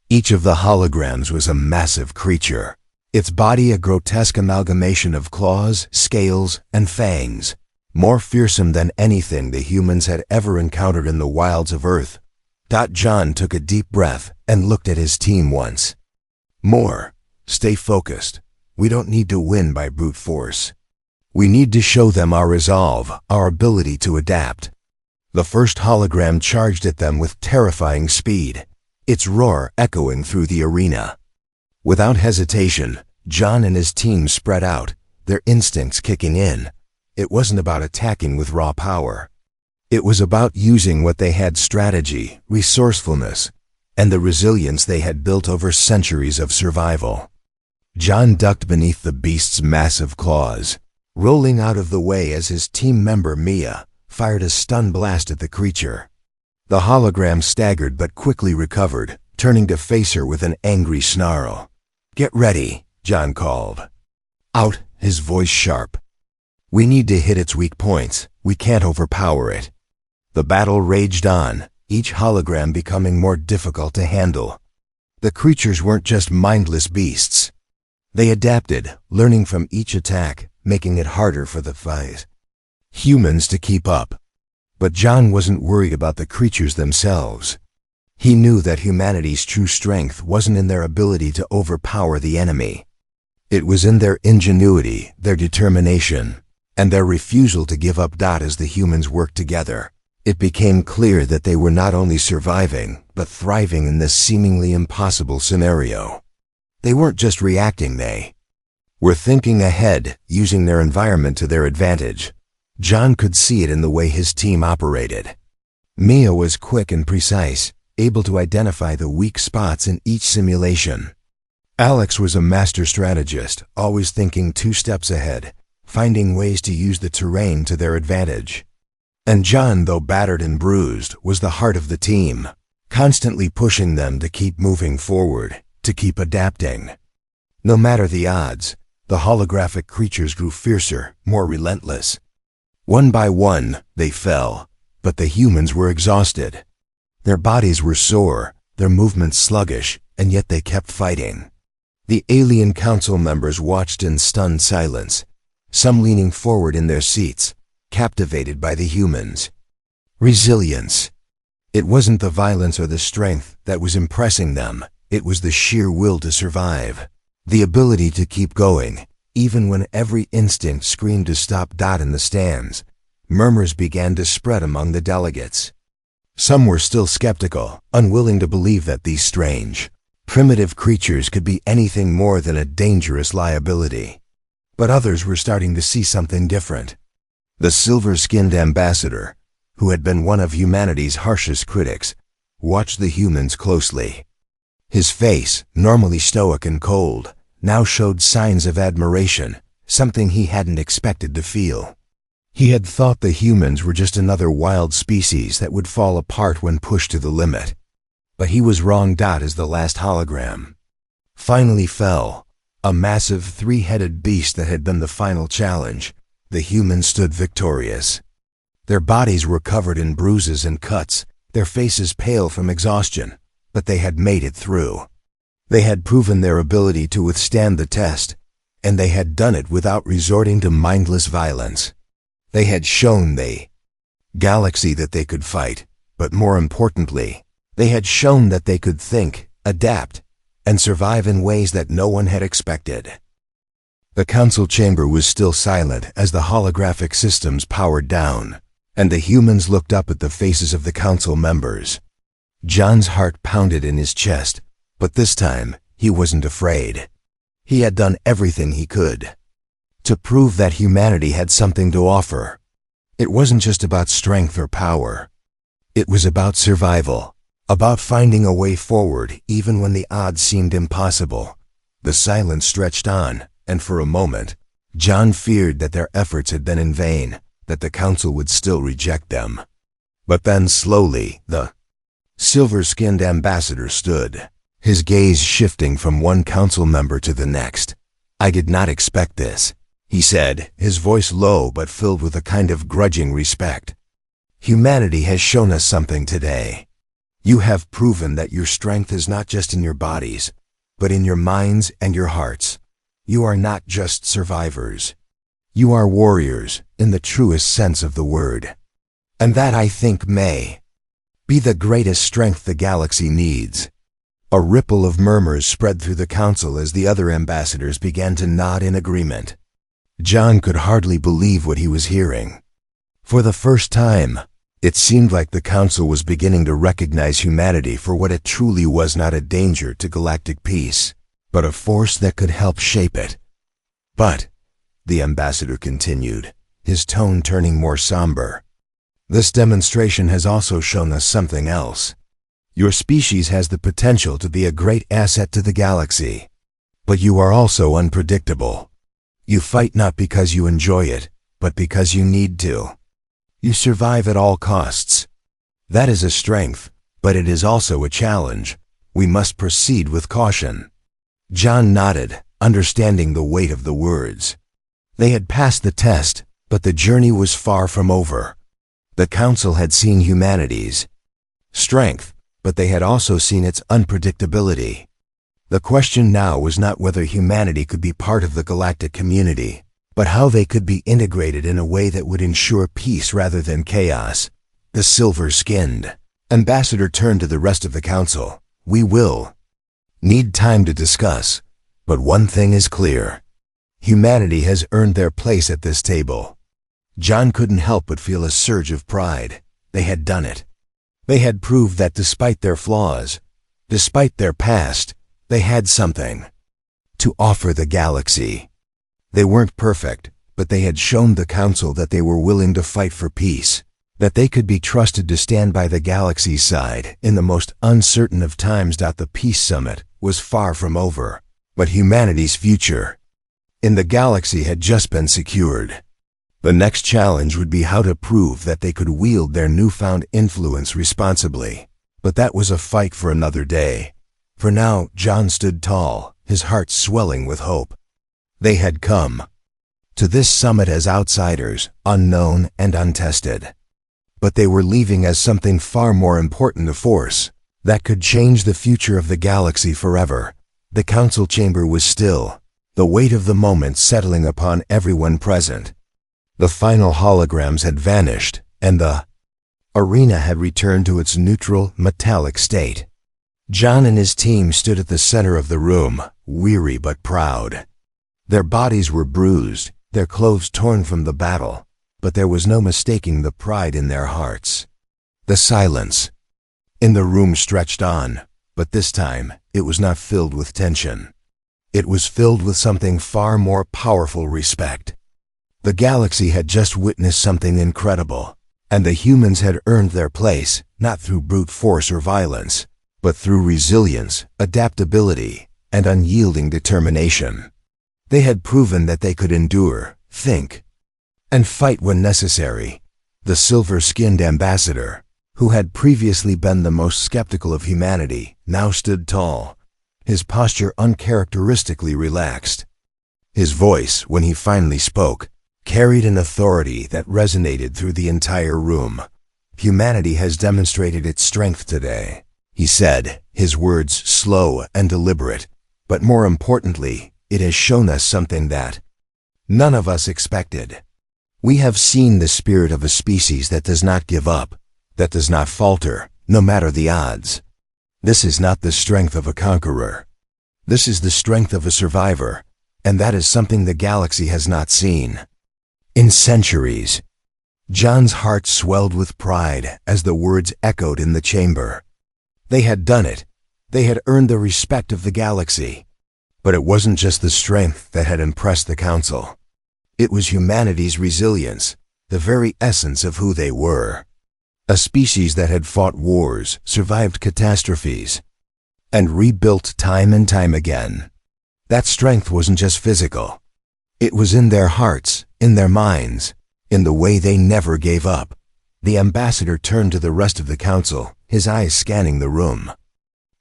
Each of the holograms was a massive creature, its body a grotesque amalgamation of claws, scales, and fangs, more fearsome than anything the humans had ever encountered in the wilds of Earth. John took a deep breath and looked at his team once more. Stay focused. We don't need to win by brute force. We need to show them our resolve, our ability to adapt. The first hologram charged at them with terrifying speed, its roar echoing through the arena. Without hesitation, John and his team spread out, their instincts kicking in. It wasn't about attacking with raw power. It was about using what they had: strategy, resourcefulness, and the resilience they had built over centuries of survival. John ducked beneath the beast's massive claws, rolling out of the way as his team member Mia fired a stun blast at the creature. The hologram staggered but quickly recovered, turning to face her with an angry snarl. "Get ready," John called. Out, his voice sharp. "We need to hit its weak points. We can't overpower it." The battle raged on, each hologram becoming more difficult to handle. The creatures weren't just mindless beasts. They adapted, learning from each attack, making it harder for the humans to keep up. But John wasn't worried about the creatures themselves. He knew that humanity's true strength wasn't in their ability to overpower the enemy. It was in their ingenuity, their determination, and their refusal to give up. As the humans worked together, it became clear that they were not only surviving, but thriving in this seemingly impossible scenario. They weren't just reacting, they were thinking ahead, using their environment to their advantage. John could see it in the way his team operated. Mia was quick and precise, able to identify the weak spots in each simulation. Alex was a master strategist, always thinking 2 steps ahead, finding ways to use the terrain to their advantage. And John, though battered and bruised, was the heart of the team, constantly pushing them to keep moving forward, to keep adapting. No matter the odds, the holographic creatures grew fiercer, more relentless. One by one, they fell, but the humans were exhausted. Their bodies were sore, their movements sluggish, and yet they kept fighting. The alien council members watched in stunned silence, some leaning forward in their seats, captivated by the humans' resilience. It wasn't the violence or the strength that was impressing them, it was the sheer will to survive, the ability to keep going, even when every instinct screamed to stop. In the stands, murmurs began to spread among the delegates. Some were still skeptical, unwilling to believe that these strange, primitive creatures could be anything more than a dangerous liability. But others were starting to see something different. The silver-skinned ambassador, who had been one of humanity's harshest critics, watched the humans closely. His face, normally stoic and cold, now showed signs of admiration, something he hadn't expected to feel. He had thought the humans were just another wild species that would fall apart when pushed to the limit. But he was wrong. As the last hologram finally fell, a massive 3-headed beast that had been the final challenge, the humans stood victorious. Their bodies were covered in bruises and cuts, their faces pale from exhaustion, but they had made it through. They had proven their ability to withstand the test, and they had done it without resorting to mindless violence. They had shown the galaxy that they could fight, but more importantly, they had shown that they could think, adapt, and survive in ways that no one had expected. The council chamber was still silent as the holographic systems powered down, and the humans looked up at the faces of the council members. John's heart pounded in his chest, but this time he wasn't afraid. He had done everything he could to prove that humanity had something to offer. It wasn't just about strength or power. It was about survival, about finding a way forward even when the odds seemed impossible. The silence stretched on, and for a moment, John feared that their efforts had been in vain, that the council would still reject them. But then slowly, the silver-skinned ambassador stood, his gaze shifting from one council member to the next. "I did not expect this," he said, his voice low but filled with a kind of grudging respect. "Humanity has shown us something today. You have proven that your strength is not just in your bodies, but in your minds and your hearts. You are not just survivors. You are warriors in the truest sense of the word. And that, I think, may be the greatest strength the galaxy needs. A ripple of murmurs spread through the council as the other ambassadors began to nod in agreement. John could hardly believe what he was hearing. For the first time, it seemed like the council was beginning to recognize humanity for what it truly was: not a danger to galactic peace, but a force that could help shape it. But, the ambassador continued, his tone turning more somber, this demonstration has also shown us something else. Your species has the potential to be a great asset to the galaxy. But you are also unpredictable. You fight not because you enjoy it, but because you need to. You survive at all costs. That is a strength, but it is also a challenge. We must proceed with caution. John nodded, understanding the weight of the words. They had passed the test, but the journey was far from over. The council had seen humanity's strength, but they had also seen its unpredictability. The question now was not whether humanity could be part of the galactic community, but how they could be integrated in a way that would ensure peace rather than chaos. The silver-skinned ambassador turned to the rest of the council. We will need time to discuss, but one thing is clear. Humanity has earned their place at this table. John couldn't help but feel a surge of pride. They had done it. They had proved that despite their flaws, despite their past, they had something to offer the galaxy. They weren't perfect, but they had shown the council that they were willing to fight for peace, that they could be trusted to stand by the galaxy's side in the most uncertain of times. The Peace Summit was far from over, but humanity's future in the galaxy had just been secured. The next challenge would be how to prove that they could wield their newfound influence responsibly. But that was a fight for another day. For now, John stood tall, his heart swelling with hope. They had come to this summit as outsiders, unknown and untested. But they were leaving as something far more important: a force that could change the future of the galaxy forever. The council chamber was still, the weight of the moment settling upon everyone present. The final holograms had vanished, and the arena had returned to its neutral, metallic state. John and his team stood at the center of the room, weary but proud. Their bodies were bruised, their clothes torn from the battle, but there was no mistaking the pride in their hearts. The silence in the room stretched on, but this time it was not filled with tension. It was filled with something far more powerful: respect. The galaxy had just witnessed something incredible, and the humans had earned their place, not through brute force or violence, but through resilience, adaptability, and unyielding determination. They had proven that they could endure, think, and fight when necessary. The silver-skinned ambassador, who had previously been the most skeptical of humanity, now stood tall, his posture uncharacteristically relaxed. His voice, when he finally spoke, carried an authority that resonated through the entire room. Humanity has demonstrated its strength today, he said, his words slow and deliberate, but more importantly, it has shown us something that none of us expected. We have seen the spirit of a species that does not give up, that does not falter, no matter the odds. This is not the strength of a conqueror. This is the strength of a survivor, and that is something the galaxy has not seen in centuries. John's heart swelled with pride as the words echoed in the chamber. They had done it. They had earned the respect of the galaxy. But it wasn't just the strength that had impressed the council. It was humanity's resilience, the very essence of who they were. A species that had fought wars, survived catastrophes, and rebuilt time and time again. That strength wasn't just physical. It was in their hearts, in their minds, in the way they never gave up. The ambassador turned to the rest of the council, his eyes scanning the room.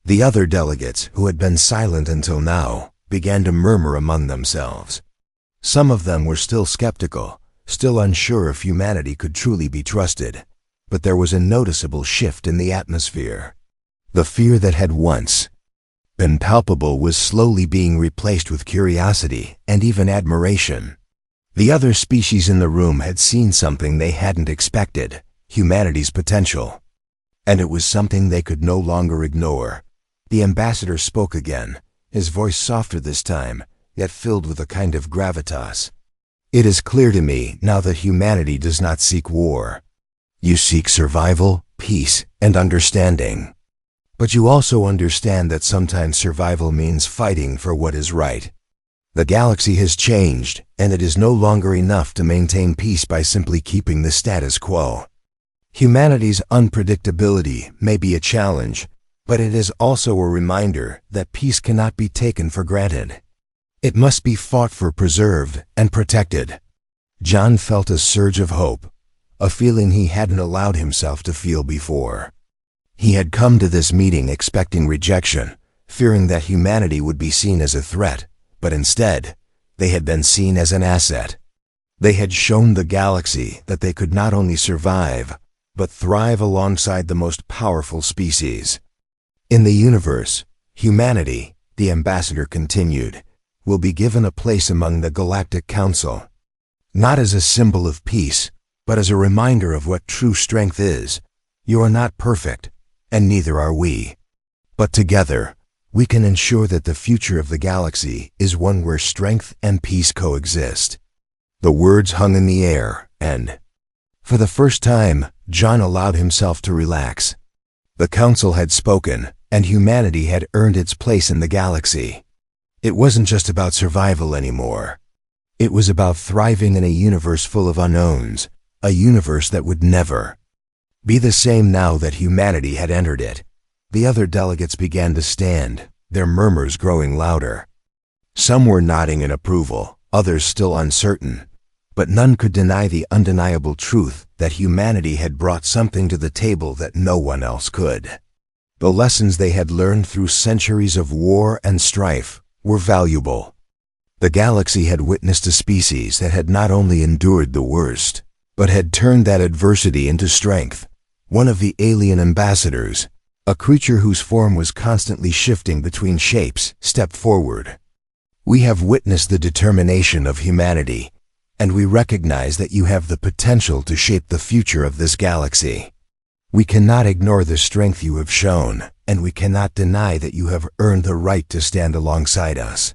The other delegates, who had been silent until now, began to murmur among themselves. Some of them were still skeptical, still unsure if humanity could truly be trusted. But there was a noticeable shift in the atmosphere. The fear that had once been palpable was slowly being replaced with curiosity and even admiration. The other species in the room had seen something they hadn't expected, humanity's potential. And it was something they could no longer ignore. The ambassador spoke again, his voice softer this time, yet filled with a kind of gravitas. It is clear to me now that humanity does not seek war. You seek survival, peace, and understanding. But you also understand that sometimes survival means fighting for what is right. The galaxy has changed, and it is no longer enough to maintain peace by simply keeping the status quo. Humanity's unpredictability may be a challenge, but it is also a reminder that peace cannot be taken for granted. It must be fought for, preserved, and protected. John felt a surge of hope, a feeling he hadn't allowed himself to feel before. He had come to this meeting expecting rejection, fearing that humanity would be seen as a threat, but instead, they had been seen as an asset. They had shown the galaxy that they could not only survive, but thrive alongside the most powerful species. In the universe, humanity, the ambassador continued, will be given a place among the Galactic Council. Not as a symbol of peace, but as a reminder of what true strength is. You are not perfect, and neither are we. But together, we can ensure that the future of the galaxy is one where strength and peace coexist. The words hung in the air, and, for the first time, John allowed himself to relax. The council had spoken, and humanity had earned its place in the galaxy. It wasn't just about survival anymore. It was about thriving in a universe full of unknowns, a universe that would never be the same now that humanity had entered it. The other delegates began to stand, their murmurs growing louder. Some were nodding in approval, others still uncertain, but none could deny the undeniable truth that humanity had brought something to the table that no one else could. The lessons they had learned through centuries of war and strife were valuable. The galaxy had witnessed a species that had not only endured the worst, but had turned that adversity into strength. One of the alien ambassadors, a creature whose form was constantly shifting between shapes, stepped forward. We have witnessed the determination of humanity, and we recognize that you have the potential to shape the future of this galaxy. We cannot ignore the strength you have shown, and we cannot deny that you have earned the right to stand alongside us.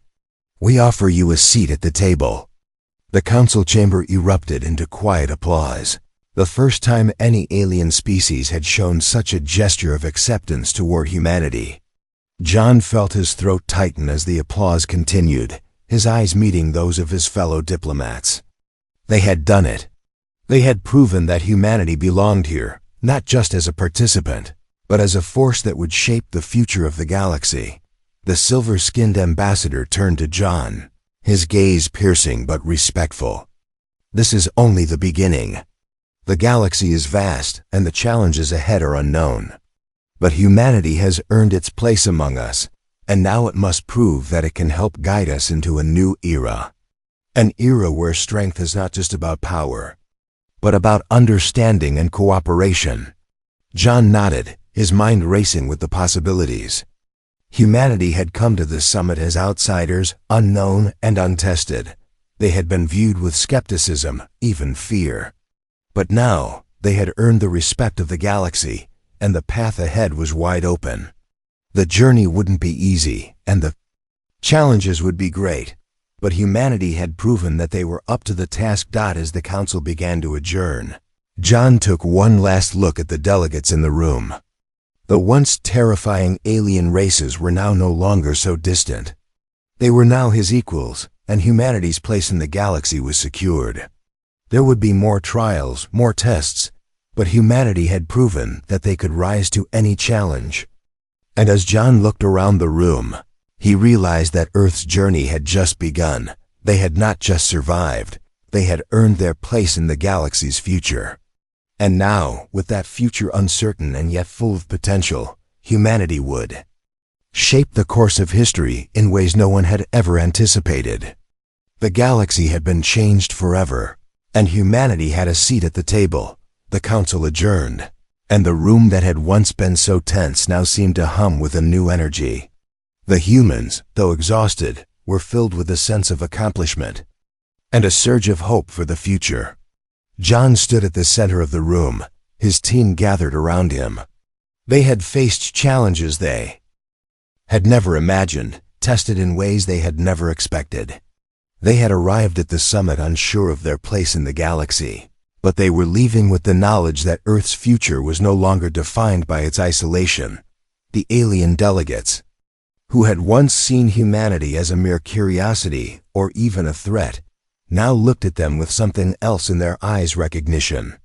We offer you a seat at the table. The council chamber erupted into quiet applause, the first time any alien species had shown such a gesture of acceptance toward humanity. John felt his throat tighten as the applause continued, his eyes meeting those of his fellow diplomats. They had done it. They had proven that humanity belonged here, not just as a participant, but as a force that would shape the future of the galaxy. The silver-skinned ambassador turned to John, his gaze piercing but respectful. This is only the beginning. The galaxy is vast, and the challenges ahead are unknown. But humanity has earned its place among us, and now it must prove that it can help guide us into a new era. An era where strength is not just about power, but about understanding and cooperation. John nodded, his mind racing with the possibilities. Humanity had come to this summit as outsiders, unknown and untested. They had been viewed with skepticism, even fear. But now, they had earned the respect of the galaxy, and the path ahead was wide open. The journey wouldn't be easy, and the challenges would be great, but humanity had proven that they were up to the task. As the council began to adjourn, John took one last look at the delegates in the room. The once terrifying alien races were now no longer so distant. They were now his equals, and humanity's place in the galaxy was secured. There would be more trials, more tests, but humanity had proven that they could rise to any challenge. And as John looked around the room, he realized that Earth's journey had just begun. They had not just survived, they had earned their place in the galaxy's future. And now, with that future uncertain and yet full of potential, humanity would shape the course of history in ways no one had ever anticipated. The galaxy had been changed forever, and humanity had a seat at the table. The council adjourned, and the room that had once been so tense now seemed to hum with a new energy. The humans, though exhausted, were filled with a sense of accomplishment and a surge of hope for the future. John stood at the center of the room, his team gathered around him. They had faced challenges they had never imagined, tested in ways they had never expected. They had arrived at the summit unsure of their place in the galaxy, but they were leaving with the knowledge that Earth's future was no longer defined by its isolation. The alien delegates, who had once seen humanity as a mere curiosity or even a threat, now looked at them with something else in their eyes: recognition.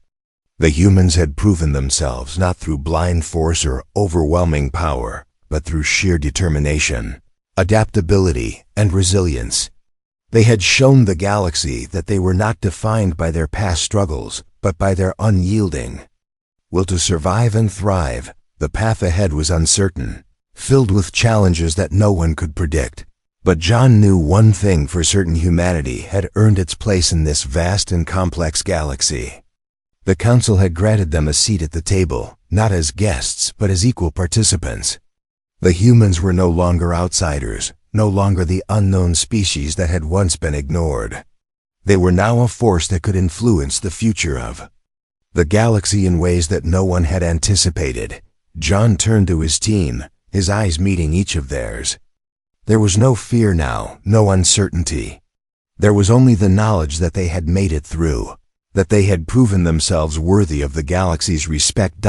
The humans had proven themselves not through blind force or overwhelming power, but through sheer determination, adaptability, and resilience. They had shown the galaxy that they were not defined by their past struggles, but by their unyielding will to survive and thrive. The path ahead was uncertain, filled with challenges that no one could predict. But John knew one thing for certain: humanity had earned its place in this vast and complex galaxy. The Council had granted them a seat at the table, not as guests, but as equal participants. The humans were no longer outsiders, no longer the unknown species that had once been ignored. They were now a force that could influence the future of the galaxy in ways that no one had anticipated. John turned to his team, his eyes meeting each of theirs. There was no fear now, no uncertainty. There was only the knowledge that they had made it through, that they had proven themselves worthy of the galaxy's respect.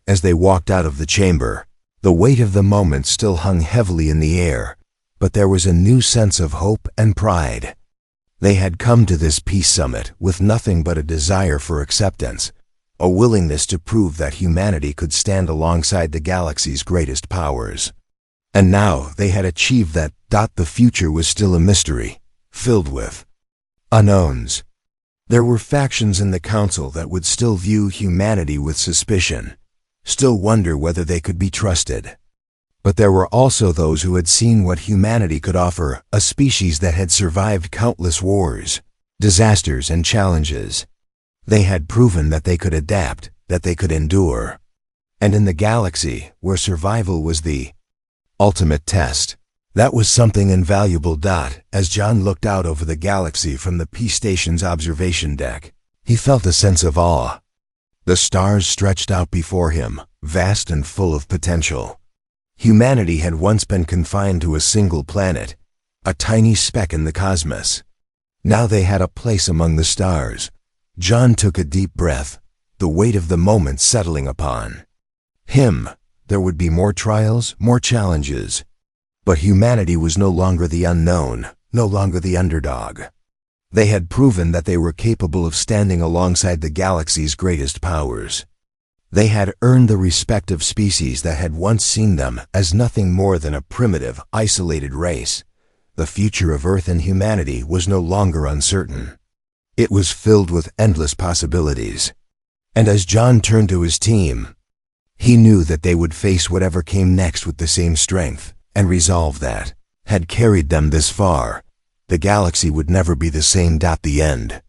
As they walked out of the chamber, the weight of the moment still hung heavily in the air, but there was a new sense of hope and pride. They had come to this peace summit with nothing but a desire for acceptance, a willingness to prove that humanity could stand alongside the galaxy's greatest powers. And now they had achieved that. The future was still a mystery, filled with unknowns. There were factions in the Council that would still view humanity with suspicion, still wonder whether they could be trusted. But there were also those who had seen what humanity could offer, a species that had survived countless wars, disasters, and challenges. They had proven that they could adapt, that they could endure. And in the galaxy, where survival was the ultimate test, that was something invaluable. As John looked out over the galaxy from the Peace Station's observation deck, he felt a sense of awe. The stars stretched out before him, vast and full of potential. Humanity had once been confined to a single planet, a tiny speck in the cosmos. Now they had a place among the stars. John took a deep breath, the weight of the moment settling upon him. There would be more trials, more challenges. But humanity was no longer the unknown, no longer the underdog. They had proven that they were capable of standing alongside the galaxy's greatest powers. They had earned the respect of species that had once seen them as nothing more than a primitive, isolated race. The future of Earth and humanity was no longer uncertain. It was filled with endless possibilities. And as John turned to his team, he knew that they would face whatever came next with the same strength and resolve that had carried them this far. The galaxy would never be the same. The end.